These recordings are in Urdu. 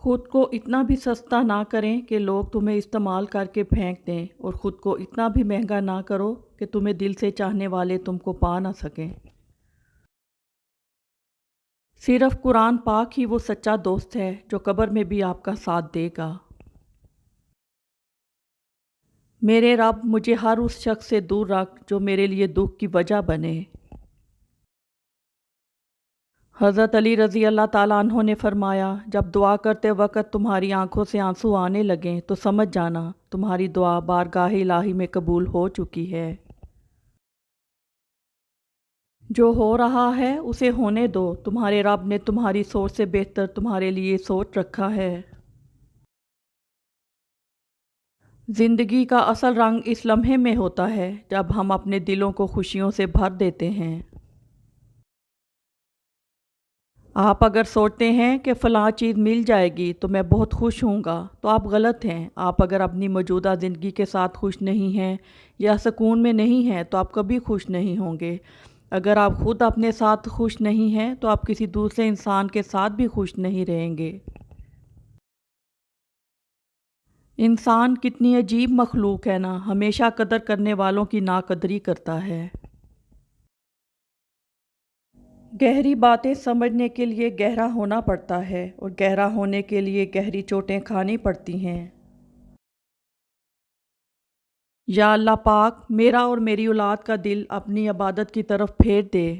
خود کو اتنا بھی سستا نہ کریں کہ لوگ تمہیں استعمال کر کے پھینک دیں، اور خود کو اتنا بھی مہنگا نہ کرو کہ تمہیں دل سے چاہنے والے تم کو پا نہ سکیں۔ صرف قرآن پاک ہی وہ سچا دوست ہے جو قبر میں بھی آپ کا ساتھ دے گا۔ میرے رب مجھے ہر اس شخص سے دور رکھ جو میرے لیے دکھ کی وجہ بنے۔ حضرت علی رضی اللہ تعالیٰ عنہ نے فرمایا، جب دعا کرتے وقت تمہاری آنکھوں سے آنسو آنے لگیں تو سمجھ جانا تمہاری دعا بارگاہ الہی میں قبول ہو چکی ہے۔ جو ہو رہا ہے اسے ہونے دو، تمہارے رب نے تمہاری سوچ سے بہتر تمہارے لیے سوچ رکھا ہے۔ زندگی کا اصل رنگ اس لمحے میں ہوتا ہے جب ہم اپنے دلوں کو خوشیوں سے بھر دیتے ہیں۔ آپ اگر سوچتے ہیں کہ فلاں چیز مل جائے گی تو میں بہت خوش ہوں گا، تو آپ غلط ہیں۔ آپ اگر اپنی موجودہ زندگی کے ساتھ خوش نہیں ہیں یا سکون میں نہیں ہیں تو آپ کبھی خوش نہیں ہوں گے۔ اگر آپ خود اپنے ساتھ خوش نہیں ہیں تو آپ کسی دوسرے انسان کے ساتھ بھی خوش نہیں رہیں گے۔ انسان کتنی عجیب مخلوق ہے نا، ہمیشہ قدر کرنے والوں کی ناقدری کرتا ہے۔ گہری باتیں سمجھنے کے لیے گہرا ہونا پڑتا ہے، اور گہرا ہونے کے لیے گہری چوٹیں کھانی پڑتی ہیں۔ یا اللہ پاک میرا اور میری اولاد کا دل اپنی عبادت کی طرف پھیر دے۔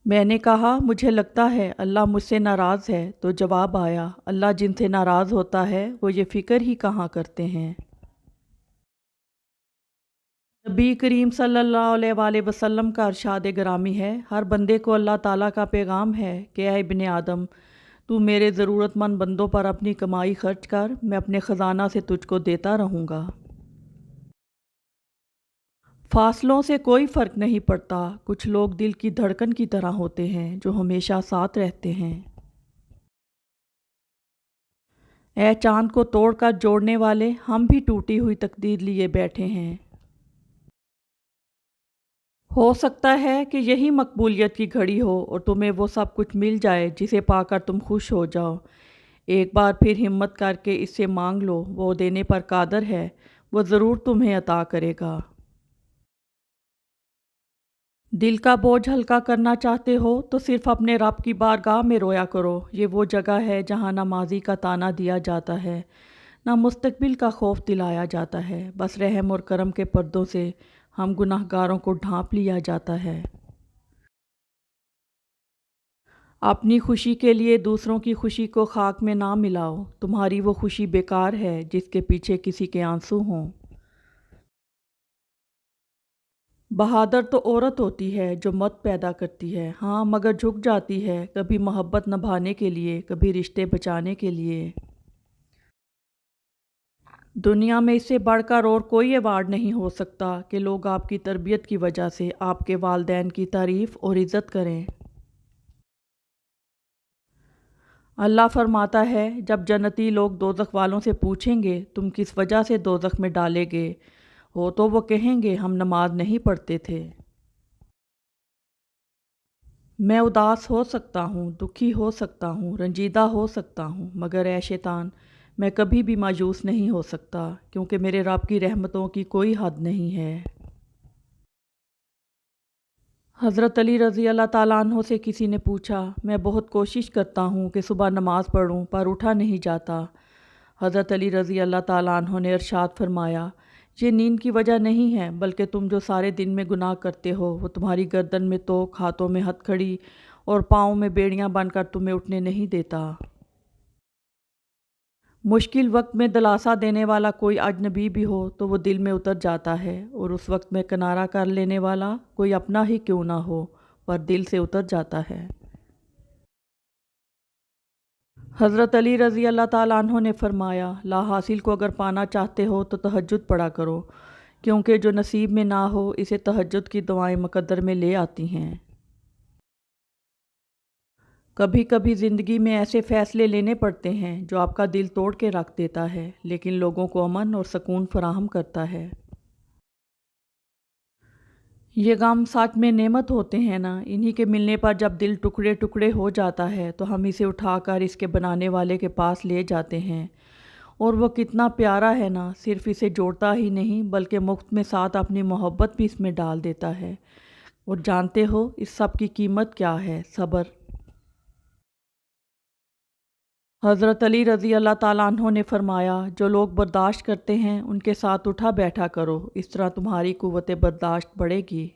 میں نے کہا مجھے لگتا ہے اللہ مجھ سے ناراض ہے، تو جواب آیا، اللہ جن سے ناراض ہوتا ہے وہ یہ فکر ہی کہاں کرتے ہیں۔ نبی کریم صلی اللہ علیہ وآلہ وسلم کا ارشاد گرامی ہے، ہر بندے کو اللہ تعالیٰ کا پیغام ہے کہ اے ابن آدم، تو میرے ضرورت مند بندوں پر اپنی کمائی خرچ کر، میں اپنے خزانہ سے تجھ کو دیتا رہوں گا۔ فاصلوں سے کوئی فرق نہیں پڑتا، کچھ لوگ دل کی دھڑکن کی طرح ہوتے ہیں جو ہمیشہ ساتھ رہتے ہیں۔ اے چاند کو توڑ کر جوڑنے والے، ہم بھی ٹوٹی ہوئی تقدیر لیے بیٹھے ہیں۔ ہو سکتا ہے کہ یہی مقبولیت کی گھڑی ہو اور تمہیں وہ سب کچھ مل جائے جسے پا کر تم خوش ہو جاؤ۔ ایک بار پھر ہمت کر کے اس سے مانگ لو، وہ دینے پر قادر ہے، وہ ضرور تمہیں عطا کرے گا۔ دل کا بوجھ ہلکا کرنا چاہتے ہو تو صرف اپنے رب کی بارگاہ میں رویا کرو، یہ وہ جگہ ہے جہاں نہ ماضی کا طعنہ دیا جاتا ہے، نہ مستقبل کا خوف دلایا جاتا ہے، بس رحم اور کرم کے پردوں سے ہم گناہ گاروں کو ڈھانپ لیا جاتا ہے۔ اپنی خوشی کے لیے دوسروں کی خوشی کو خاک میں نہ ملاؤ، تمہاری وہ خوشی بیکار ہے جس کے پیچھے کسی کے آنسو ہوں۔ بہادر تو عورت ہوتی ہے جو مت پیدا کرتی ہے، ہاں مگر جھک جاتی ہے، کبھی محبت نبھانے کے لیے، کبھی رشتے بچانے کے لیے۔ دنیا میں اس سے بڑھ کر اور کوئی ایوارڈ نہیں ہو سکتا کہ لوگ آپ کی تربیت کی وجہ سے آپ کے والدین کی تعریف اور عزت کریں۔ اللہ فرماتا ہے، جب جنتی لوگ دوزخ والوں سے پوچھیں گے تم کس وجہ سے دوزخ میں ڈالے گئے ہو تو وہ کہیں گے ہم نماز نہیں پڑھتے تھے۔ میں اداس ہو سکتا ہوں، دکھی ہو سکتا ہوں، رنجیدہ ہو سکتا ہوں، مگر اے شیطان میں کبھی بھی مایوس نہیں ہو سکتا، کیونکہ میرے رب کی رحمتوں کی کوئی حد نہیں ہے۔ حضرت علی رضی اللہ تعالیٰ عنہ سے کسی نے پوچھا، میں بہت کوشش کرتا ہوں کہ صبح نماز پڑھوں پر اٹھا نہیں جاتا۔ حضرت علی رضی اللہ تعالیٰ عنہ نے ارشاد فرمایا، یہ نیند کی وجہ نہیں ہے، بلکہ تم جو سارے دن میں گناہ کرتے ہو وہ تمہاری گردن میں توق، ہاتھوں میں ہتھکڑی اور پاؤں میں بیڑیاں بن کر تمہیں اٹھنے نہیں دیتا۔ مشکل وقت میں دلاسا دینے والا کوئی اجنبی بھی ہو تو وہ دل میں اتر جاتا ہے، اور اس وقت میں کنارہ کر لینے والا کوئی اپنا ہی کیوں نہ ہو پر دل سے اتر جاتا ہے۔ حضرت علی رضی اللہ تعالیٰ عنہ نے فرمایا، لا حاصل کو اگر پانا چاہتے ہو تو تہجد پڑھا کرو، کیونکہ جو نصیب میں نہ ہو اسے تہجد کی دعائیں مقدر میں لے آتی ہیں۔ کبھی کبھی زندگی میں ایسے فیصلے لینے پڑتے ہیں جو آپ کا دل توڑ کے رکھ دیتا ہے، لیکن لوگوں کو امن اور سکون فراہم کرتا ہے۔ یہ غم سچ میں نعمت ہوتے ہیں نا، انہی کے ملنے پر جب دل ٹکڑے ٹکڑے ہو جاتا ہے تو ہم اسے اٹھا کر اس کے بنانے والے کے پاس لے جاتے ہیں، اور وہ کتنا پیارا ہے نا، صرف اسے جوڑتا ہی نہیں بلکہ مفت میں ساتھ اپنی محبت بھی اس میں ڈال دیتا ہے۔ اور جانتے ہو اس سب کی قیمت کیا ہے؟ صبر۔ حضرت علی رضی اللہ تعالیٰ عنہ نے فرمایا، جو لوگ برداشت کرتے ہیں ان کے ساتھ اٹھا بیٹھا کرو، اس طرح تمہاری قوت برداشت بڑھے گی۔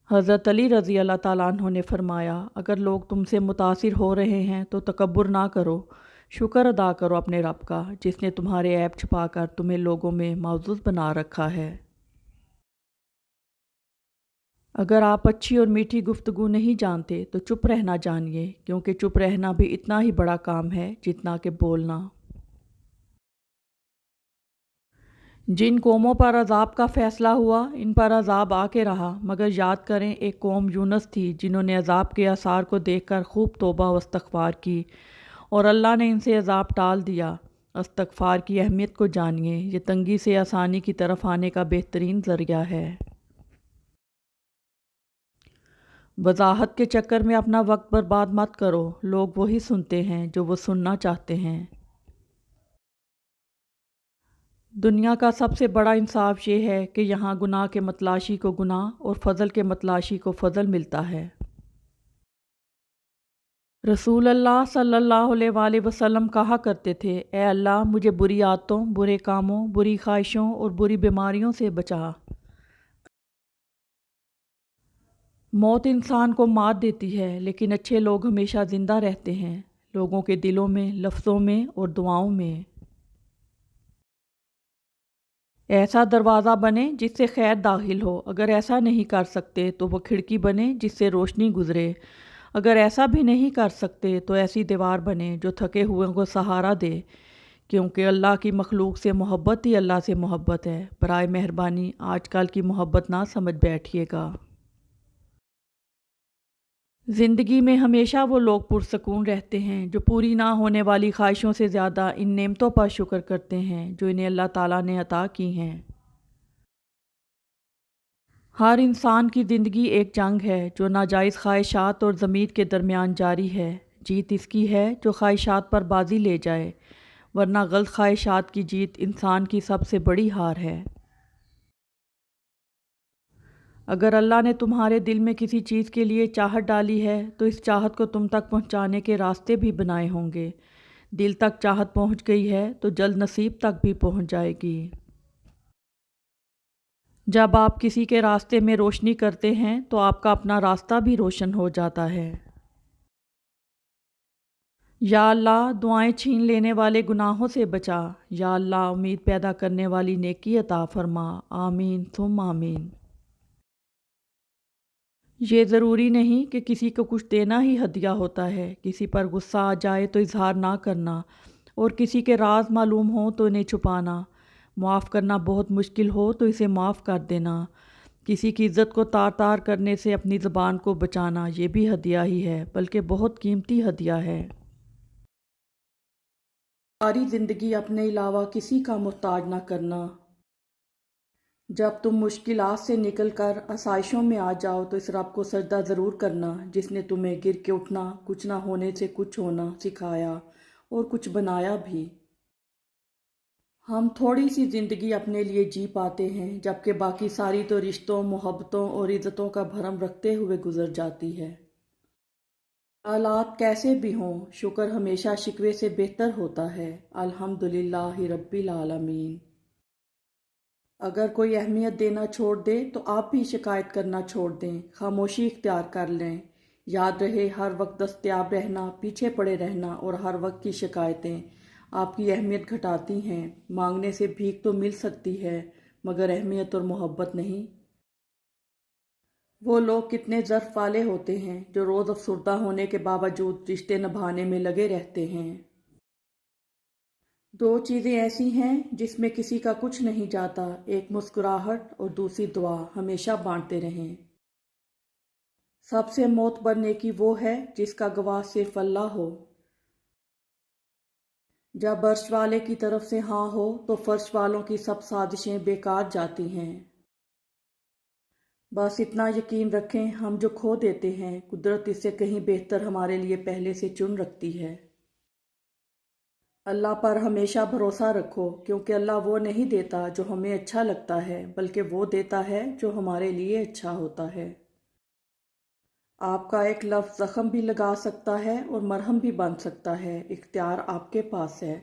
حضرت علی رضی اللہ تعالیٰ عنہ نے فرمایا، اگر لوگ تم سے متاثر ہو رہے ہیں تو تکبر نہ کرو، شکر ادا کرو اپنے رب کا جس نے تمہارے عیب چھپا کر تمہیں لوگوں میں معزز بنا رکھا ہے۔ اگر آپ اچھی اور میٹھی گفتگو نہیں جانتے تو چپ رہنا جانیے، کیونکہ چپ رہنا بھی اتنا ہی بڑا کام ہے جتنا کہ بولنا۔ جن قوموں پر عذاب کا فیصلہ ہوا ان پر عذاب آ کے رہا، مگر یاد کریں ایک قوم یونس تھی جنہوں نے عذاب کے آثار کو دیکھ کر خوب توبہ و استغفار کی اور اللہ نے ان سے عذاب ٹال دیا۔ استغفار کی اہمیت کو جانیے، یہ تنگی سے آسانی کی طرف آنے کا بہترین ذریعہ ہے۔ وضاحت کے چکر میں اپنا وقت برباد مت کرو، لوگ وہی سنتے ہیں جو وہ سننا چاہتے ہیں۔ دنیا کا سب سے بڑا انصاف یہ ہے کہ یہاں گناہ کے متلاشی کو گناہ اور فضل کے متلاشی کو فضل ملتا ہے۔ رسول اللہ صلی اللہ علیہ وآلہ وسلم کہا کرتے تھے، اے اللہ مجھے بری عادتوں، برے کاموں، بری خواہشوں اور بری بیماریوں سے بچا۔ موت انسان کو مات دیتی ہے لیکن اچھے لوگ ہمیشہ زندہ رہتے ہیں، لوگوں کے دلوں میں، لفظوں میں اور دعاؤں میں۔ ایسا دروازہ بنے جس سے خیر داخل ہو، اگر ایسا نہیں کر سکتے تو وہ کھڑکی بنے جس سے روشنی گزرے، اگر ایسا بھی نہیں کر سکتے تو ایسی دیوار بنے جو تھکے ہوئے کو سہارا دے، کیونکہ اللہ کی مخلوق سے محبت ہی اللہ سے محبت ہے۔ برائے مہربانی آج کل کی محبت نہ سمجھ بیٹھیے گا۔ زندگی میں ہمیشہ وہ لوگ پرسکون رہتے ہیں جو پوری نہ ہونے والی خواہشوں سے زیادہ ان نعمتوں پر شکر کرتے ہیں جو انہیں اللہ تعالیٰ نے عطا کی ہیں۔ ہر انسان کی زندگی ایک جنگ ہے جو ناجائز خواہشات اور ضمیر کے درمیان جاری ہے۔ جیت اس کی ہے جو خواہشات پر بازی لے جائے، ورنہ غلط خواہشات کی جیت انسان کی سب سے بڑی ہار ہے۔ اگر اللہ نے تمہارے دل میں کسی چیز کے لیے چاہت ڈالی ہے تو اس چاہت کو تم تک پہنچانے کے راستے بھی بنائے ہوں گے۔ دل تک چاہت پہنچ گئی ہے تو جلد نصیب تک بھی پہنچ جائے گی۔ جب آپ کسی کے راستے میں روشنی کرتے ہیں تو آپ کا اپنا راستہ بھی روشن ہو جاتا ہے۔ یا اللہ دعائیں چھین لینے والے گناہوں سے بچا، یا اللہ امید پیدا کرنے والی نیکی عطا فرما، آمین ثم آمین۔ یہ ضروری نہیں کہ کسی کو کچھ دینا ہی ہدیہ ہوتا ہے، کسی پر غصہ آ جائے تو اظہار نہ کرنا، اور کسی کے راز معلوم ہوں تو انہیں چھپانا، معاف کرنا بہت مشکل ہو تو اسے معاف کر دینا، کسی کی عزت کو تار تار کرنے سے اپنی زبان کو بچانا، یہ بھی ہدیہ ہی ہے، بلکہ بہت قیمتی ہدیہ ہے۔ ساری زندگی اپنے علاوہ کسی کا محتاج نہ کرنا۔ جب تم مشکلات سے نکل کر آسائشوں میں آ جاؤ تو اس رب کو سجدہ ضرور کرنا جس نے تمہیں گر کے اٹھنا، کچھ نہ ہونے سے کچھ ہونا سکھایا اور کچھ بنایا بھی۔ ہم تھوڑی سی زندگی اپنے لیے جی پاتے ہیں جبکہ باقی ساری تو رشتوں، محبتوں اور عزتوں کا بھرم رکھتے ہوئے گزر جاتی ہے۔ حالات کیسے بھی ہوں، شکر ہمیشہ شکوے سے بہتر ہوتا ہے۔ الحمدللہ رب العالمین۔ اگر کوئی اہمیت دینا چھوڑ دے تو آپ بھی شکایت کرنا چھوڑ دیں، خاموشی اختیار کر لیں۔ یاد رہے ہر وقت دستیاب رہنا، پیچھے پڑے رہنا اور ہر وقت کی شکایتیں آپ کی اہمیت گھٹاتی ہیں۔ مانگنے سے بھیک تو مل سکتی ہے مگر اہمیت اور محبت نہیں۔ وہ لوگ کتنے ظرف والے ہوتے ہیں جو روز افسردہ ہونے کے باوجود رشتے نبھانے میں لگے رہتے ہیں۔ دو چیزیں ایسی ہیں جس میں کسی کا کچھ نہیں جاتا، ایک مسکراہٹ اور دوسری دعا، ہمیشہ بانٹتے رہیں۔ سب سے معتبر نیکی وہ ہے جس کا گواہ صرف اللہ ہو۔ جب عرش والے کی طرف سے ہاں ہو تو فرش والوں کی سب سازشیں بیکار جاتی ہیں۔ بس اتنا یقین رکھیں، ہم جو کھو دیتے ہیں قدرت اس سے کہیں بہتر ہمارے لیے پہلے سے چن رکھتی ہے۔ اللہ پر ہمیشہ بھروسہ رکھو، کیونکہ اللہ وہ نہیں دیتا جو ہمیں اچھا لگتا ہے، بلکہ وہ دیتا ہے جو ہمارے لیے اچھا ہوتا ہے۔ آپ کا ایک لفظ زخم بھی لگا سکتا ہے اور مرہم بھی بن سکتا ہے، اختیار آپ کے پاس ہے۔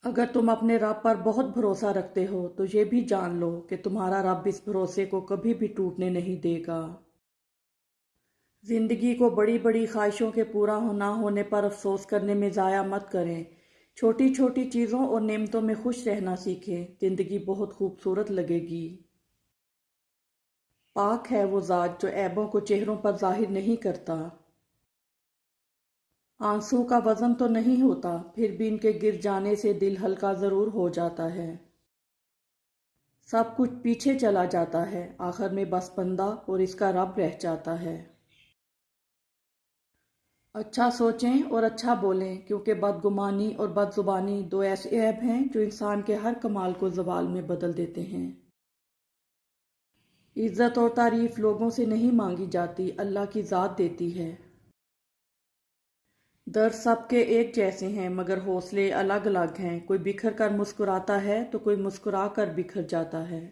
اگر تم اپنے رب پر بہت بھروسہ رکھتے ہو تو یہ بھی جان لو کہ تمہارا رب اس بھروسے کو کبھی بھی ٹوٹنے نہیں دے گا۔ زندگی کو بڑی بڑی خواہشوں کے پورا نہ ہونے پر افسوس کرنے میں ضائع مت کریں۔ چھوٹی چھوٹی چیزوں اور نعمتوں میں خوش رہنا سیکھیں، زندگی بہت خوبصورت لگے گی۔ پاک ہے وہ ذات جو عیبوں کو چہروں پر ظاہر نہیں کرتا۔ آنسو کا وزن تو نہیں ہوتا، پھر بھی ان کے گر جانے سے دل ہلکا ضرور ہو جاتا ہے۔ سب کچھ پیچھے چلا جاتا ہے، آخر میں بس بندہ اور اس کا رب رہ جاتا ہے۔ اچھا سوچیں اور اچھا بولیں، کیونکہ بدگمانی اور بد زبانی دو ایسے عیب ہیں جو انسان کے ہر کمال کو زوال میں بدل دیتے ہیں۔ عزت اور تعریف لوگوں سے نہیں مانگی جاتی، اللہ کی ذات دیتی ہے۔ درد سب کے ایک جیسے ہیں مگر حوصلے الگ الگ ہیں، کوئی بکھر کر مسکراتا ہے تو کوئی مسکرا کر بکھر جاتا ہے۔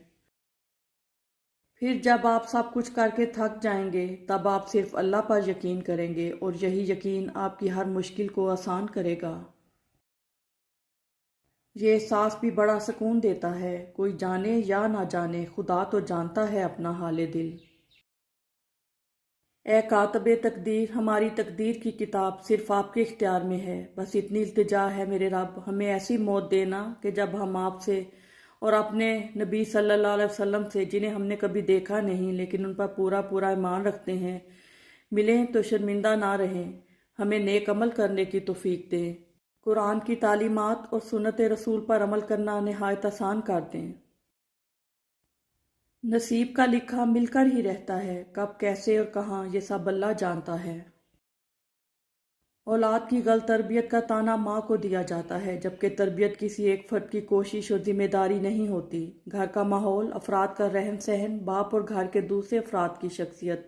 پھر جب آپ سب کچھ کر کے تھک جائیں گے تب آپ صرف اللہ پر یقین کریں گے، اور یہی یقین آپ کی ہر مشکل کو آسان کرے گا۔ یہ احساس بھی بڑا سکون دیتا ہے، کوئی جانے یا نہ جانے خدا تو جانتا ہے اپنا حال دل۔ اے کاتب تقدیر، ہماری تقدیر کی کتاب صرف آپ کے اختیار میں ہے، بس اتنی التجا ہے میرے رب، ہمیں ایسی موت دینا کہ جب ہم آپ سے اور اپنے نبی صلی اللہ علیہ وسلم سے، جنہیں ہم نے کبھی دیکھا نہیں لیکن ان پر پورا پورا ایمان رکھتے ہیں، ملیں تو شرمندہ نہ رہیں، ہمیں نیک عمل کرنے کی توفیق دیں، قرآن کی تعلیمات اور سنت رسول پر عمل کرنا نہایت آسان کر دیں۔ نصیب کا لکھا مل کر ہی رہتا ہے، کب کیسے اور کہاں یہ سب اللہ جانتا ہے۔ اولاد کی غلط تربیت کا طعنہ ماں کو دیا جاتا ہے، جبکہ تربیت کسی ایک فرد کی کوشش اور ذمہ داری نہیں ہوتی۔ گھر کا ماحول، افراد کا رہن سہن، باپ اور گھر کے دوسرے افراد کی شخصیت،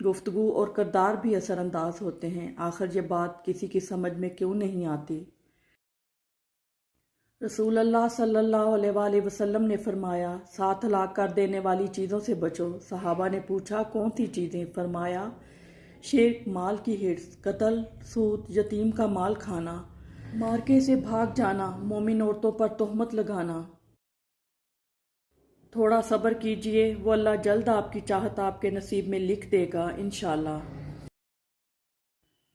گفتگو اور کردار بھی اثر انداز ہوتے ہیں۔ آخر یہ بات کسی کی سمجھ میں کیوں نہیں آتی؟ رسول اللہ صلی اللہ علیہ وآلہ وسلم نے فرمایا، 7 ہلاک کر دینے والی چیزوں سے بچو۔ صحابہ نے پوچھا کون سی چیزیں؟ فرمایا شرک، مال کی حرص، قتل، سود، یتیم کا مال کھانا، مارکے سے بھاگ جانا، مومن عورتوں پر تہمت لگانا۔ تھوڑا صبر کیجئے، وہ اللہ جلد آپ کی چاہت آپ کے نصیب میں لکھ دے گا انشاءاللہ۔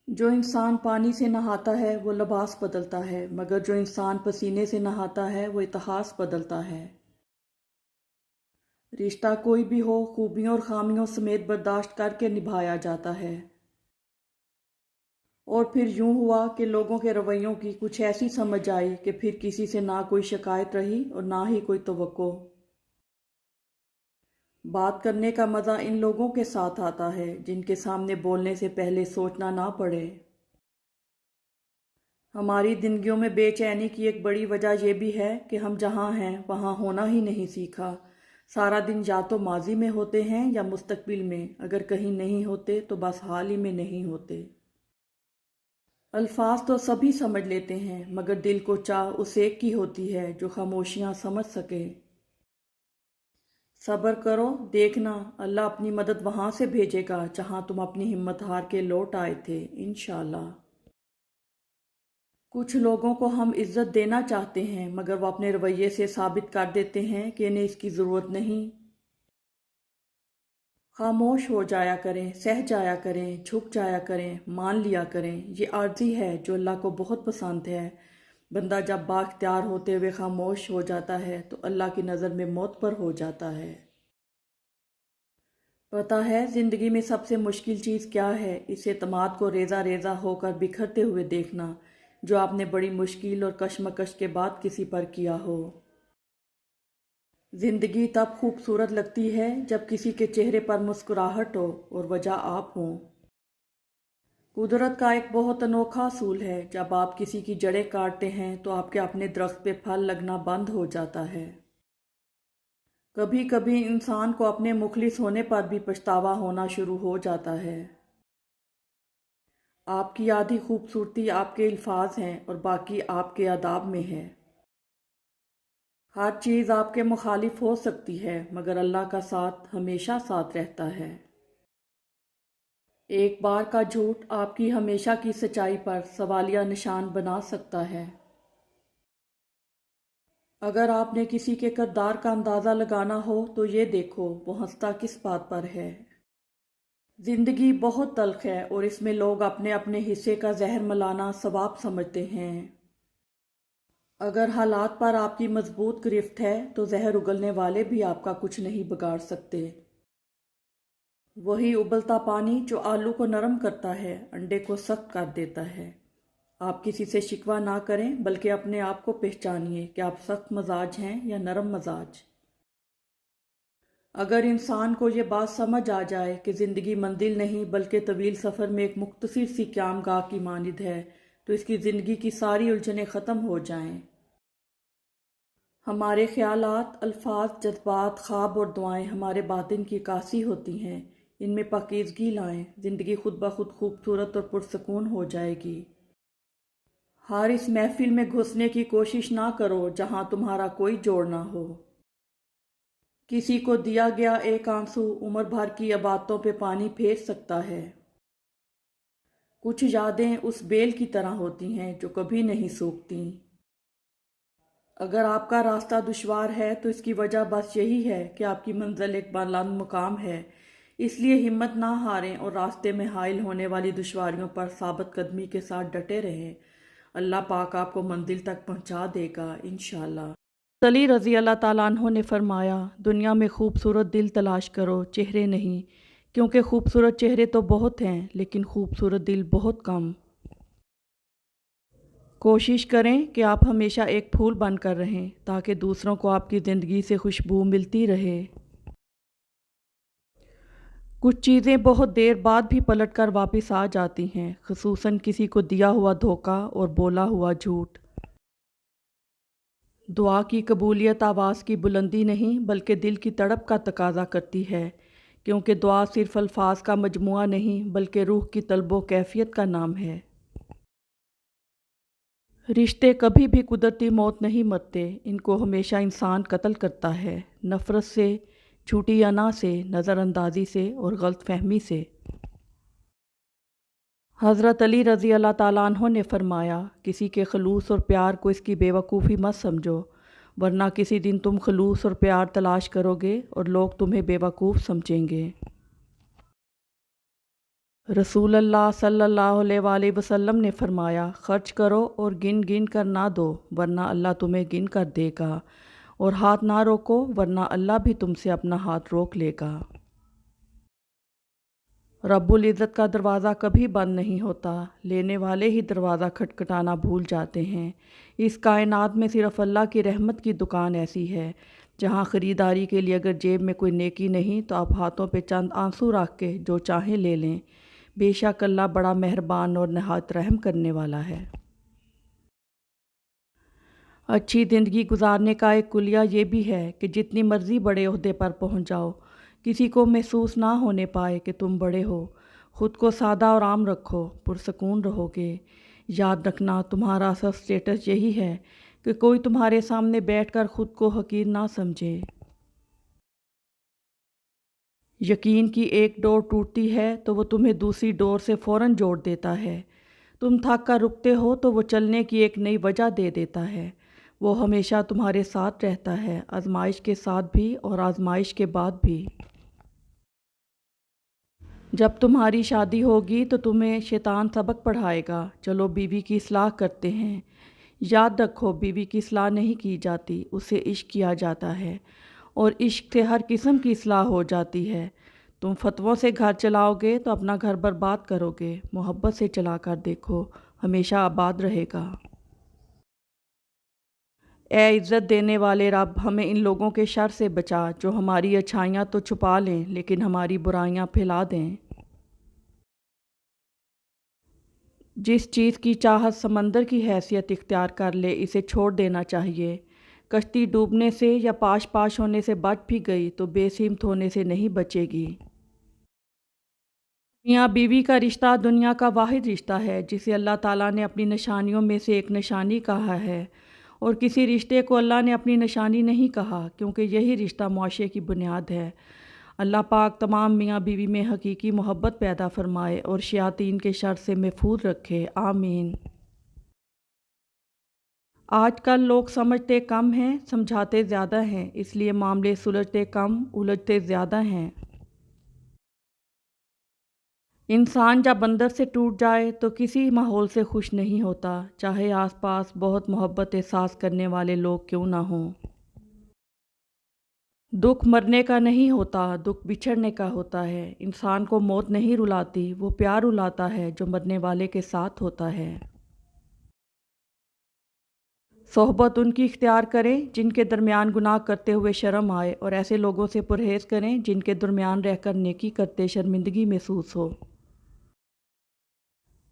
جو انسان پانی سے نہاتا ہے وہ لباس بدلتا ہے، مگر جو انسان پسینے سے نہاتا ہے وہ اتحاس بدلتا ہے۔ رشتہ کوئی بھی ہو، خوبیوں اور خامیوں سمیت برداشت کر کے نبھایا جاتا ہے۔ اور پھر یوں ہوا کہ لوگوں کے رویوں کی کچھ ایسی سمجھ آئی کہ پھر کسی سے نہ کوئی شکایت رہی اور نہ ہی کوئی توقع۔ بات کرنے کا مزہ ان لوگوں کے ساتھ آتا ہے جن کے سامنے بولنے سے پہلے سوچنا نہ پڑے۔ ہماری زندگیوں میں بے چینی کی ایک بڑی وجہ یہ بھی ہے کہ ہم جہاں ہیں وہاں ہونا ہی نہیں سیکھا۔ سارا دن یا تو ماضی میں ہوتے ہیں یا مستقبل میں، اگر کہیں نہیں ہوتے تو بس حال ہی میں نہیں ہوتے۔ الفاظ تو سبھی سمجھ لیتے ہیں، مگر دل کو چاہ اس ایک کی ہوتی ہے جو خاموشیاں سمجھ سکے۔ صبر کرو، دیکھنا اللہ اپنی مدد وہاں سے بھیجے گا جہاں تم اپنی ہمت ہار کے لوٹ آئے تھے انشاءاللہ۔ کچھ لوگوں کو ہم عزت دینا چاہتے ہیں مگر وہ اپنے رویے سے ثابت کر دیتے ہیں کہ انہیں اس کی ضرورت نہیں۔ خاموش ہو جایا کریں، سہ جایا کریں، جھک جایا کریں، مان لیا کریں، یہ عارضی ہے جو اللہ کو بہت پسند ہے۔ بندہ جب بااختیار ہوتے ہوئے خاموش ہو جاتا ہے تو اللہ کی نظر میں موت پر ہو جاتا ہے۔ پتہ ہے زندگی میں سب سے مشکل چیز کیا ہے؟ اس اعتماد کو ریزہ ریزہ ہو کر بکھرتے ہوئے دیکھنا جو آپ نے بڑی مشکل اور کشمکش کے بعد کسی پر کیا ہو۔ زندگی تب خوبصورت لگتی ہے جب کسی کے چہرے پر مسکراہٹ ہو اور وجہ آپ ہوں۔ قدرت کا ایک بہت انوکھا اصول ہے، جب آپ کسی کی جڑیں کاٹتے ہیں تو آپ کے اپنے درخت پہ پھل لگنا بند ہو جاتا ہے۔ کبھی کبھی انسان کو اپنے مخلص ہونے پر بھی پچھتاوا ہونا شروع ہو جاتا ہے۔ آپ کی آدھی خوبصورتی آپ کے الفاظ ہیں اور باقی آپ کے آداب میں ہے۔ ہر چیز آپ کے مخالف ہو سکتی ہے مگر اللہ کا ساتھ ہمیشہ ساتھ رہتا ہے۔ ایک بار کا جھوٹ آپ کی ہمیشہ کی سچائی پر سوالیہ نشان بنا سکتا ہے۔ اگر آپ نے کسی کے کردار کا اندازہ لگانا ہو تو یہ دیکھو وہ ہنستا کس بات پر ہے۔ زندگی بہت تلخ ہے اور اس میں لوگ اپنے اپنے حصے کا زہر ملانا ثواب سمجھتے ہیں۔ اگر حالات پر آپ کی مضبوط گرفت ہے تو زہر اگلنے والے بھی آپ کا کچھ نہیں بگاڑ سکتے۔ وہی ابلتا پانی جو آلو کو نرم کرتا ہے انڈے کو سخت کر دیتا ہے۔ آپ کسی سے شکوہ نہ کریں بلکہ اپنے آپ کو پہچانیے کہ آپ سخت مزاج ہیں یا نرم مزاج۔ اگر انسان کو یہ بات سمجھ آ جائے کہ زندگی منزل نہیں بلکہ طویل سفر میں ایک مختصر سی قیام گاہ کی مانند ہے تو اس کی زندگی کی ساری الجھنیں ختم ہو جائیں۔ ہمارے خیالات، الفاظ، جذبات، خواب اور دعائیں ہمارے باطن کی عکاسی ہوتی ہیں۔ ان میں پاکیزگی لائیں، زندگی خود بخود خوبصورت اور پرسکون ہو جائے گی۔ ہر اس محفل میں گھسنے کی کوشش نہ کرو جہاں تمہارا کوئی جوڑ نہ ہو۔ کسی کو دیا گیا ایک آنسو عمر بھر کی عبادتوں پہ پانی پھیر سکتا ہے۔ کچھ یادیں اس بیل کی طرح ہوتی ہیں جو کبھی نہیں سوکھتی۔ اگر آپ کا راستہ دشوار ہے تو اس کی وجہ بس یہی ہے کہ آپ کی منزل ایک بلند مقام ہے، اس لیے ہمت نہ ہاریں اور راستے میں حائل ہونے والی دشواریوں پر ثابت قدمی کے ساتھ ڈٹے رہیں۔ اللہ پاک آپ کو منزل تک پہنچا دے گا انشاءاللہ۔ علی رضی اللہ تعالیٰ عنہ نے فرمایا، دنیا میں خوبصورت دل تلاش کرو، چہرے نہیں، کیونکہ خوبصورت چہرے تو بہت ہیں لیکن خوبصورت دل بہت کم۔ کوشش کریں کہ آپ ہمیشہ ایک پھول بن کر رہیں تاکہ دوسروں کو آپ کی زندگی سے خوشبو ملتی رہے۔ کچھ چیزیں بہت دیر بعد بھی پلٹ کر واپس آ جاتی ہیں، خصوصاً کسی کو دیا ہوا دھوکہ اور بولا ہوا جھوٹ۔ دعا کی قبولیت آواز کی بلندی نہیں بلکہ دل کی تڑپ کا تقاضا کرتی ہے، کیونکہ دعا صرف الفاظ کا مجموعہ نہیں بلکہ روح کی طلب و کیفیت کا نام ہے۔ رشتے کبھی بھی قدرتی موت نہیں مرتے، ان کو ہمیشہ انسان قتل کرتا ہے، نفرت سے، جھوٹی انا سے، نظر اندازی سے اور غلط فہمی سے۔ حضرت علی رضی اللہ تعالیٰ عنہ نے فرمایا، کسی کے خلوص اور پیار کو اس کی بے وقوفی مت سمجھو، ورنہ کسی دن تم خلوص اور پیار تلاش کرو گے اور لوگ تمہیں بے وقوف سمجھیں گے۔ رسول اللہ صلی اللہ علیہ وآلہ وسلم نے فرمایا، خرچ کرو اور گن گن کر نہ دو ورنہ اللہ تمہیں گن کر دے گا، اور ہاتھ نہ روکو ورنہ اللہ بھی تم سے اپنا ہاتھ روک لے گا۔ رب العزت کا دروازہ کبھی بند نہیں ہوتا، لینے والے ہی دروازہ کھٹکھٹانا بھول جاتے ہیں۔ اس کائنات میں صرف اللہ کی رحمت کی دکان ایسی ہے جہاں خریداری کے لیے اگر جیب میں کوئی نیکی نہیں تو آپ ہاتھوں پہ چند آنسو رکھ کے جو چاہیں لے لیں۔ بے شک اللہ بڑا مہربان اور نہایت رحم کرنے والا ہے۔ اچھی زندگی گزارنے کا ایک کلیہ یہ بھی ہے کہ جتنی مرضی بڑے عہدے پر پہنچ جاؤ، کسی کو محسوس نہ ہونے پائے کہ تم بڑے ہو۔ خود کو سادہ اور عام رکھو، پرسکون رہو گے۔ یاد رکھنا تمہارا اصل سٹیٹس یہی ہے کہ کوئی تمہارے سامنے بیٹھ کر خود کو حقیر نہ سمجھے۔ یقین کی ایک ڈور ٹوٹتی ہے تو وہ تمہیں دوسری ڈور سے فوراً جوڑ دیتا ہے۔ تم تھک کر رکتے ہو تو وہ چلنے کی ایک نئی وجہ دے دیتا ہے۔ وہ ہمیشہ تمہارے ساتھ رہتا ہے، آزمائش کے ساتھ بھی اور آزمائش کے بعد بھی۔ جب تمہاری شادی ہوگی تو تمہیں شیطان سبق پڑھائے گا، چلو بیوی کی اصلاح کرتے ہیں۔ یاد رکھو بیوی کی اصلاح نہیں کی جاتی، اسے عشق کیا جاتا ہے، اور عشق سے ہر قسم کی اصلاح ہو جاتی ہے۔ تم فتووں سے گھر چلاؤ گے تو اپنا گھر برباد کرو گے، محبت سے چلا کر دیکھو، ہمیشہ آباد رہے گا۔ اے عزت دینے والے رب، ہمیں ان لوگوں کے شر سے بچا جو ہماری اچھائیاں تو چھپا لیں لیکن ہماری برائیاں پھیلا دیں۔ جس چیز کی چاہت سمندر کی حیثیت اختیار کر لے اسے چھوڑ دینا چاہیے۔ کشتی ڈوبنے سے یا پاش پاش ہونے سے بچ بھی گئی تو بے سمت ہونے سے نہیں بچے گی۔ میاں بیوی کا رشتہ دنیا کا واحد رشتہ ہے جسے اللہ تعالیٰ نے اپنی نشانیوں میں سے ایک نشانی کہا ہے، اور کسی رشتے کو اللہ نے اپنی نشانی نہیں کہا، کیونکہ یہی رشتہ معاشرے کی بنیاد ہے۔ اللہ پاک تمام میاں بیوی میں حقیقی محبت پیدا فرمائے اور شیاطین کے شر سے محفوظ رکھے، آمین۔ آج کل لوگ سمجھتے کم ہیں، سمجھاتے زیادہ ہیں، اس لیے معاملے سلجھتے کم، الجھتے زیادہ ہیں۔ انسان جب اندر سے ٹوٹ جائے تو کسی ماحول سے خوش نہیں ہوتا، چاہے آس پاس بہت محبت احساس کرنے والے لوگ کیوں نہ ہوں۔ دکھ مرنے کا نہیں ہوتا، دکھ بچھڑنے کا ہوتا ہے۔ انسان کو موت نہیں رلاتی، وہ پیار رلاتا ہے جو مرنے والے کے ساتھ ہوتا ہے۔ صحبت ان کی اختیار کریں جن کے درمیان گناہ کرتے ہوئے شرم آئے، اور ایسے لوگوں سے پرہیز کریں جن کے درمیان رہ کر نیکی کرتے شرمندگی محسوس ہو۔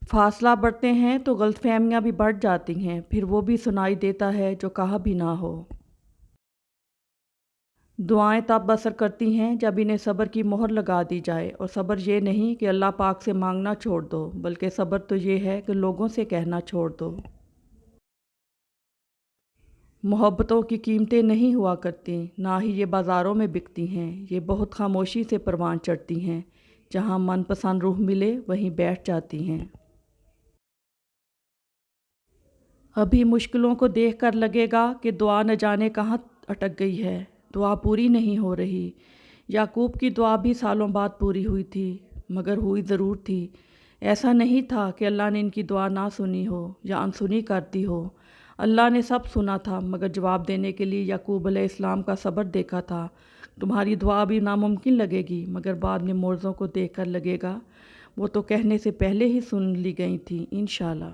فاصلہ بڑھتے ہیں تو غلط فہمیاں بھی بڑھ جاتی ہیں، پھر وہ بھی سنائی دیتا ہے جو کہا بھی نہ ہو۔ دعائیں تب اثر کرتی ہیں جب انہیں صبر کی مہر لگا دی جائے، اور صبر یہ نہیں کہ اللہ پاک سے مانگنا چھوڑ دو، بلکہ صبر تو یہ ہے کہ لوگوں سے کہنا چھوڑ دو۔ محبتوں کی قیمتیں نہیں ہوا کرتی، نہ ہی یہ بازاروں میں بکتی ہیں، یہ بہت خاموشی سے پروان چڑھتی ہیں، جہاں من پسند روح ملے وہیں بیٹھ جاتی ہیں۔ ابھی مشکلوں کو دیکھ کر لگے گا کہ دعا نہ جانے کہاں اٹک گئی ہے، دعا پوری نہیں ہو رہی۔ یعقوب کی دعا بھی سالوں بعد پوری ہوئی تھی، مگر ہوئی ضرور تھی۔ ایسا نہیں تھا کہ اللہ نے ان کی دعا نہ سنی ہو یا انسنی کر دی ہو۔ اللہ نے سب سنا تھا، مگر جواب دینے کے لیے یعقوب علیہ السلام کا صبر دیکھا تھا۔ تمہاری دعا بھی ناممکن لگے گی، مگر بعد میں معجزوں کو دیکھ کر لگے گا وہ تو کہنے سے پہلے ہی سن لی گئی تھیں، انشاءاللہ۔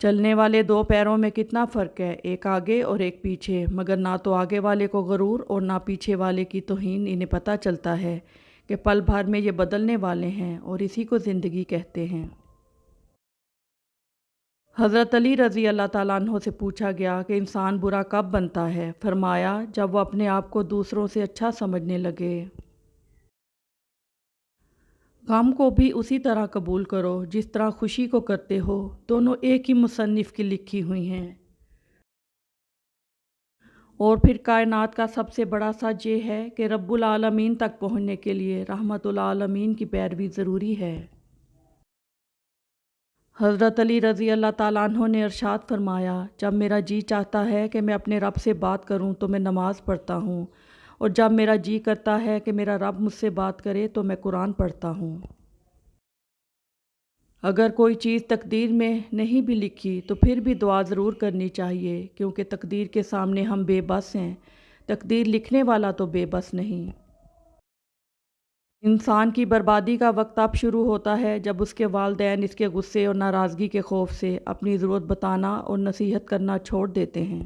چلنے والے دو پیروں میں کتنا فرق ہے، ایک آگے اور ایک پیچھے، مگر نہ تو آگے والے کو غرور اور نہ پیچھے والے کی توہین۔ انہیں پتہ چلتا ہے کہ پل بھر میں یہ بدلنے والے ہیں، اور اسی کو زندگی کہتے ہیں۔ حضرت علی رضی اللہ تعالیٰ عنہ سے پوچھا گیا کہ انسان برا کب بنتا ہے؟ فرمایا، جب وہ اپنے آپ کو دوسروں سے اچھا سمجھنے لگے۔ غم کو بھی اسی طرح قبول کرو جس طرح خوشی کو کرتے ہو، دونوں ایک ہی مصنف کی لکھی ہوئی ہیں۔ اور پھر کائنات کا سب سے بڑا سچ یہ ہے کہ رب العالمین تک پہنچنے کے لیے رحمت العالمین کی پیروی ضروری ہے۔ حضرت علی رضی اللہ تعالیٰ عنہ نے ارشاد فرمایا، جب میرا جی چاہتا ہے کہ میں اپنے رب سے بات کروں تو میں نماز پڑھتا ہوں، اور جب میرا جی کرتا ہے کہ میرا رب مجھ سے بات کرے تو میں قرآن پڑھتا ہوں۔ اگر کوئی چیز تقدیر میں نہیں بھی لکھی تو پھر بھی دعا ضرور کرنی چاہیے، کیونکہ تقدیر کے سامنے ہم بے بس ہیں، تقدیر لکھنے والا تو بے بس نہیں۔ انسان کی بربادی کا وقت اب شروع ہوتا ہے جب اس کے والدین اس کے غصے اور ناراضگی کے خوف سے اپنی ضرورت بتانا اور نصیحت کرنا چھوڑ دیتے ہیں۔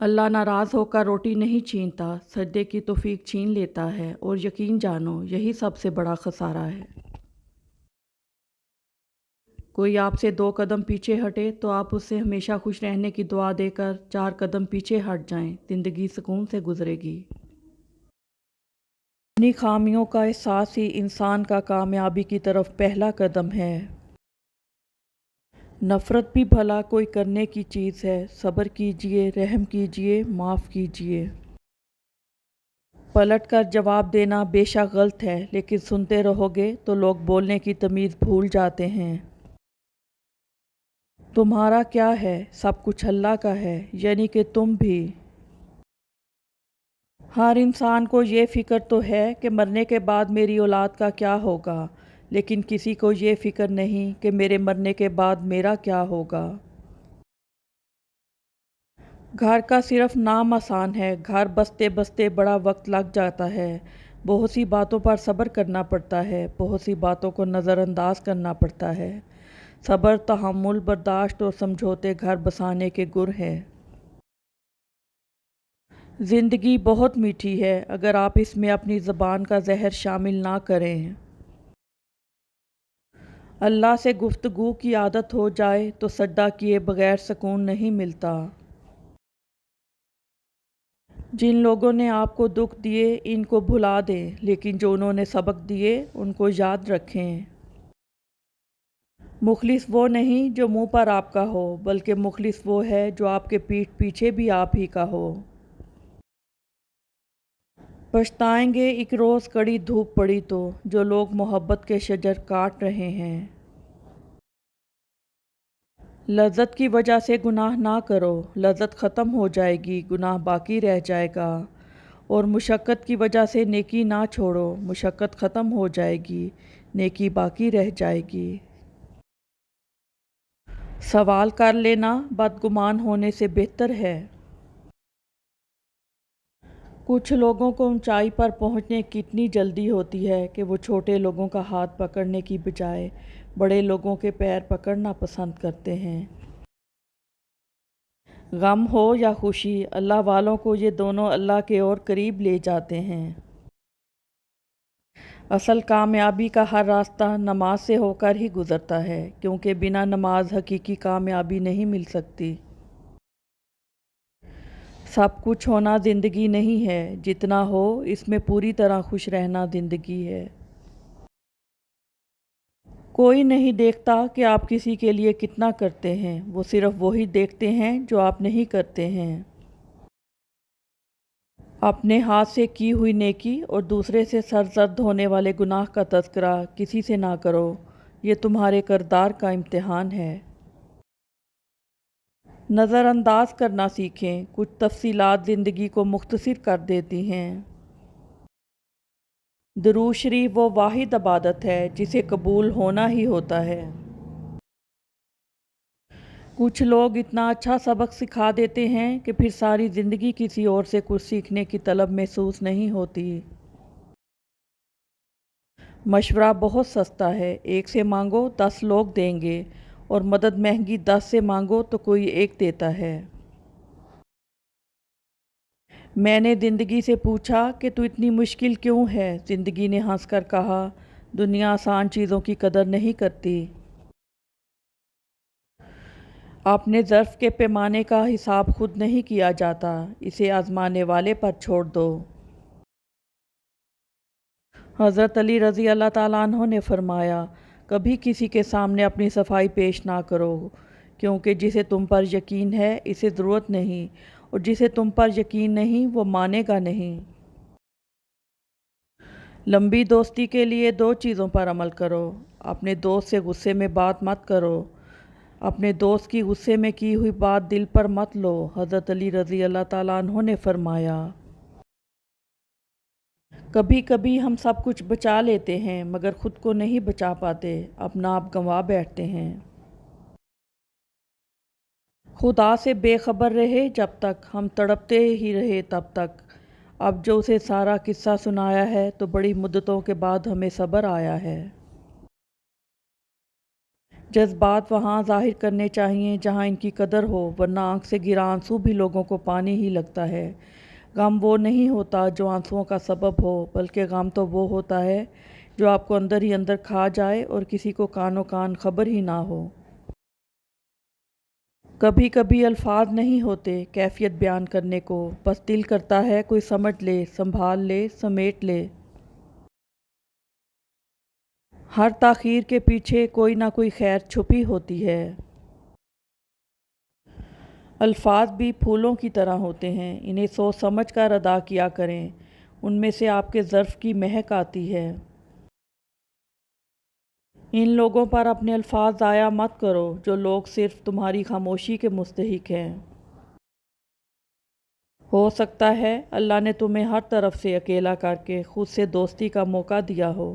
اللہ ناراض ہو کر روٹی نہیں چھینتا، سجدے کی توفیق چھین لیتا ہے، اور یقین جانو یہی سب سے بڑا خسارہ ہے۔ کوئی آپ سے 2 قدم پیچھے ہٹے تو آپ اس سے ہمیشہ خوش رہنے کی دعا دے کر 4 قدم پیچھے ہٹ جائیں، زندگی سکون سے گزرے گی۔ اپنی خامیوں کا احساس ہی انسان کا کامیابی کی طرف پہلا قدم ہے۔ نفرت بھی بھلا کوئی کرنے کی چیز ہے، صبر کیجئے، رحم کیجئے، معاف کیجئے۔ پلٹ کر جواب دینا بے شک غلط ہے، لیکن سنتے رہو گے تو لوگ بولنے کی تمیز بھول جاتے ہیں۔ تمہارا کیا ہے، سب کچھ اللہ کا ہے، یعنی کہ تم بھی۔ ہر انسان کو یہ فکر تو ہے کہ مرنے کے بعد میری اولاد کا کیا ہوگا، لیکن کسی کو یہ فکر نہیں کہ میرے مرنے کے بعد میرا کیا ہوگا۔ گھر کا صرف نام آسان ہے، گھر بستے بستے بڑا وقت لگ جاتا ہے۔ بہت سی باتوں پر صبر کرنا پڑتا ہے، بہت سی باتوں کو نظر انداز کرنا پڑتا ہے۔ صبر، تحمل، برداشت اور سمجھوتے گھر بسانے کے گر ہیں۔ زندگی بہت میٹھی ہے اگر آپ اس میں اپنی زبان کا زہر شامل نہ کریں۔ اللہ سے گفتگو کی عادت ہو جائے تو سجدہ کیے بغیر سکون نہیں ملتا۔ جن لوگوں نے آپ کو دکھ دیے ان کو بھلا دیں، لیکن جو انہوں نے سبق دیے ان کو یاد رکھیں۔ مخلص وہ نہیں جو منہ پر آپ کا ہو، بلکہ مخلص وہ ہے جو آپ کے پیٹھ پیچھے بھی آپ ہی کا ہو۔ پچھتائیں گے ایک روز کڑی دھوپ پڑی تو، جو لوگ محبت کے شجر کاٹ رہے ہیں۔ لذت کی وجہ سے گناہ نہ کرو، لذت ختم ہو جائے گی، گناہ باقی رہ جائے گا۔ اور مشقت کی وجہ سے نیکی نہ چھوڑو، مشقت ختم ہو جائے گی، نیکی باقی رہ جائے گی۔ سوال کر لینا بدگمان ہونے سے بہتر ہے۔ کچھ لوگوں کو اونچائی پر پہنچنے کی اتنی جلدی ہوتی ہے کہ وہ چھوٹے لوگوں کا ہاتھ پکڑنے کی بجائے بڑے لوگوں کے پیر پکڑنا پسند کرتے ہیں۔ غم ہو یا خوشی، اللہ والوں کو یہ دونوں اللہ کے اور قریب لے جاتے ہیں۔ اصل کامیابی کا ہر راستہ نماز سے ہو کر ہی گزرتا ہے، کیونکہ بنا نماز حقیقی کامیابی نہیں مل سکتی۔ سب کچھ ہونا زندگی نہیں ہے، جتنا ہو اس میں پوری طرح خوش رہنا زندگی ہے۔ کوئی نہیں دیکھتا کہ آپ کسی کے لیے کتنا کرتے ہیں، وہ صرف وہی دیکھتے ہیں جو آپ نہیں کرتے ہیں۔ اپنے ہاتھ سے کی ہوئی نیکی اور دوسرے سے سرزد ہونے والے گناہ کا تذکرہ کسی سے نہ کرو، یہ تمہارے کردار کا امتحان ہے۔ نظر انداز کرنا سیکھیں، کچھ تفصیلات زندگی کو مختصر کر دیتی ہیں۔ درود شریف وہ واحد عبادت ہے جسے قبول ہونا ہی ہوتا ہے۔ کچھ لوگ اتنا اچھا سبق سکھا دیتے ہیں کہ پھر ساری زندگی کسی اور سے کچھ سیکھنے کی طلب محسوس نہیں ہوتی۔ مشورہ بہت سستا ہے، ایک سے مانگو 10 لوگ دیں گے، اور مدد مہنگی 10 سے مانگو تو کوئی ایک دیتا ہے۔ میں نے زندگی سے پوچھا کہ تو اتنی مشکل کیوں ہے؟ زندگی نے ہنس کر کہا، دنیا آسان چیزوں کی قدر نہیں کرتی۔ اپنے ظرف کے پیمانے کا حساب خود نہیں کیا جاتا، اسے آزمانے والے پر چھوڑ دو۔ حضرت علی رضی اللہ تعالیٰ عنہ نے فرمایا، کبھی کسی کے سامنے اپنی صفائی پیش نہ کرو، کیونکہ جسے تم پر یقین ہے اسے ضرورت نہیں، اور جسے تم پر یقین نہیں وہ مانے گا نہیں۔ لمبی دوستی کے لیے 2 چیزوں پر عمل کرو۔ اپنے دوست سے غصے میں بات مت کرو، اپنے دوست کی غصے میں کی ہوئی بات دل پر مت لو۔ حضرت علی رضی اللہ تعالیٰ عنہ نے فرمایا، کبھی کبھی ہم سب کچھ بچا لیتے ہیں مگر خود کو نہیں بچا پاتے، اپنا آپ گنوا بیٹھتے ہیں۔ خدا سے بے خبر رہے جب تک، ہم تڑپتے ہی رہے تب تک۔ اب جو اسے سارا قصہ سنایا ہے تو بڑی مدتوں کے بعد ہمیں صبر آیا ہے۔ جذبات وہاں ظاہر کرنے چاہیے جہاں ان کی قدر ہو، ورنہ آنکھ سے گرا آنسو بھی لوگوں کو پانی ہی لگتا ہے۔ غم وہ نہیں ہوتا جو آنسوؤں کا سبب ہو، بلکہ غم تو وہ ہوتا ہے جو آپ کو اندر ہی اندر کھا جائے اور کسی کو کانوں کان خبر ہی نہ ہو۔ کبھی کبھی الفاظ نہیں ہوتے کیفیت بیان کرنے کو، بس دل کرتا ہے کوئی سمجھ لے، سنبھال لے، سمیٹ لے۔ ہر تاخیر کے پیچھے کوئی نہ کوئی خیر چھپی ہوتی ہے۔ الفاظ بھی پھولوں کی طرح ہوتے ہیں، انہیں سوچ سمجھ کر ادا کیا کریں، ان میں سے آپ کے ظرف کی مہک آتی ہے۔ ان لوگوں پر اپنے الفاظ ضائع مت کرو جو لوگ صرف تمہاری خاموشی کے مستحق ہیں۔ ہو سکتا ہے اللہ نے تمہیں ہر طرف سے اکیلا کر کے خود سے دوستی کا موقع دیا ہو۔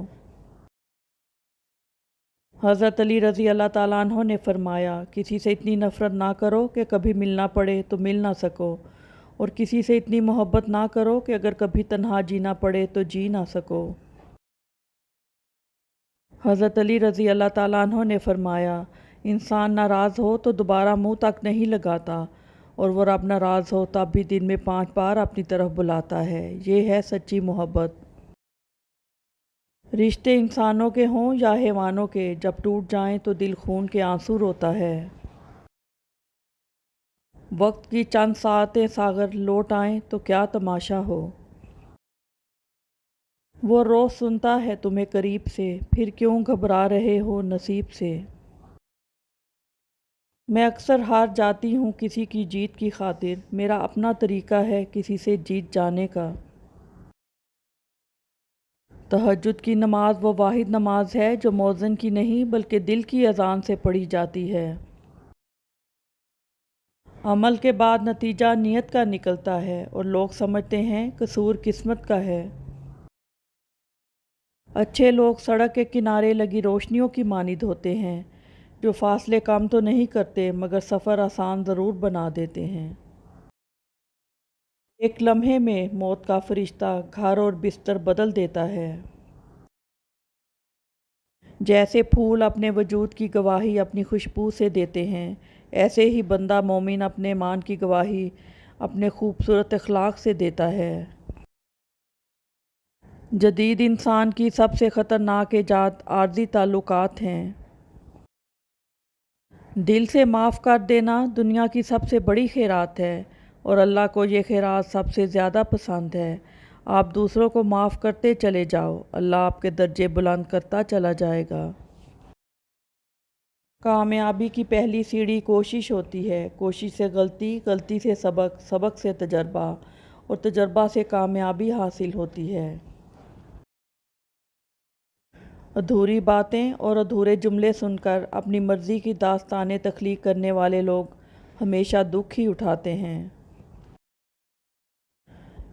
حضرت علی رضی اللہ تعالیٰ عنہ نے فرمایا، کسی سے اتنی نفرت نہ کرو کہ کبھی ملنا پڑے تو مل نہ سکو، اور کسی سے اتنی محبت نہ کرو کہ اگر کبھی تنہا جینا پڑے تو جی نہ سکو۔ حضرت علی رضی اللہ تعالیٰ عنہ نے فرمایا، انسان ناراض ہو تو دوبارہ منہ تک نہیں لگاتا، اور وہ رب ناراض ہو تب بھی دن میں 5 بار اپنی طرف بلاتا ہے، یہ ہے سچی محبت۔ رشتے انسانوں کے ہوں یا حیوانوں کے، جب ٹوٹ جائیں تو دل خون کے آنسو روتا ہے۔ وقت کی چند ساعتیں ساغر لوٹ آئیں تو کیا تماشا ہو۔ وہ روز سنتا ہے تمہیں قریب سے، پھر کیوں گھبرا رہے ہو نصیب سے۔ میں اکثر ہار جاتی ہوں کسی کی جیت کی خاطر، میرا اپنا طریقہ ہے کسی سے جیت جانے کا۔ تہجد کی نماز وہ واحد نماز ہے جو مؤذن کی نہیں بلکہ دل کی اذان سے پڑھی جاتی ہے۔ عمل کے بعد نتیجہ نیت کا نکلتا ہے اور لوگ سمجھتے ہیں قصور قسمت کا ہے۔ اچھے لوگ سڑک کے کنارے لگی روشنیوں کی مانند ہوتے ہیں، جو فاصلے کم تو نہیں کرتے مگر سفر آسان ضرور بنا دیتے ہیں۔ ایک لمحے میں موت کا فرشتہ گھر اور بستر بدل دیتا ہے۔ جیسے پھول اپنے وجود کی گواہی اپنی خوشبو سے دیتے ہیں، ایسے ہی بندہ مومن اپنے ایمان کی گواہی اپنے خوبصورت اخلاق سے دیتا ہے۔ جدید انسان کی سب سے خطرناک ایجاد عارضی تعلقات ہیں۔ دل سے معاف کر دینا دنیا کی سب سے بڑی خیرات ہے، اور اللہ کو یہ خیرات سب سے زیادہ پسند ہے۔ آپ دوسروں کو معاف کرتے چلے جاؤ، اللہ آپ کے درجے بلند کرتا چلا جائے گا۔ کامیابی کی پہلی سیڑھی کوشش ہوتی ہے، کوشش سے غلطی، غلطی سے سبق، سبق سے تجربہ، اور تجربہ سے کامیابی حاصل ہوتی ہے۔ ادھوری باتیں اور ادھورے جملے سن کر اپنی مرضی کی داستانیں تخلیق کرنے والے لوگ ہمیشہ دکھ ہی اٹھاتے ہیں۔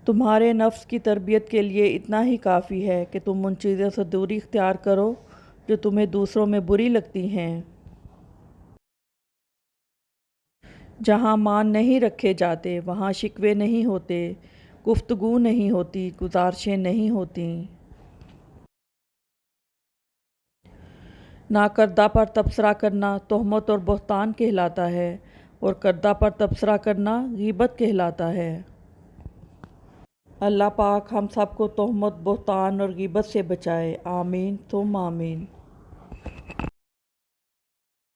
تمہارے نفس کی تربیت کے لیے اتنا ہی کافی ہے کہ تم ان چیزوں سے دوری اختیار کرو جو تمہیں دوسروں میں بری لگتی ہیں۔ جہاں مان نہیں رکھے جاتے وہاں شکوے نہیں ہوتے، گفتگو نہیں ہوتی، گزارشیں نہیں ہوتی۔ ناکردہ پر تبصرہ کرنا تہمت اور بہتان کہلاتا ہے، اور کردہ پر تبصرہ کرنا غیبت کہلاتا ہے۔ اللہ پاک ہم سب کو تہمت، بہتان اور غیبت سے بچائے، آمین ثم آمین۔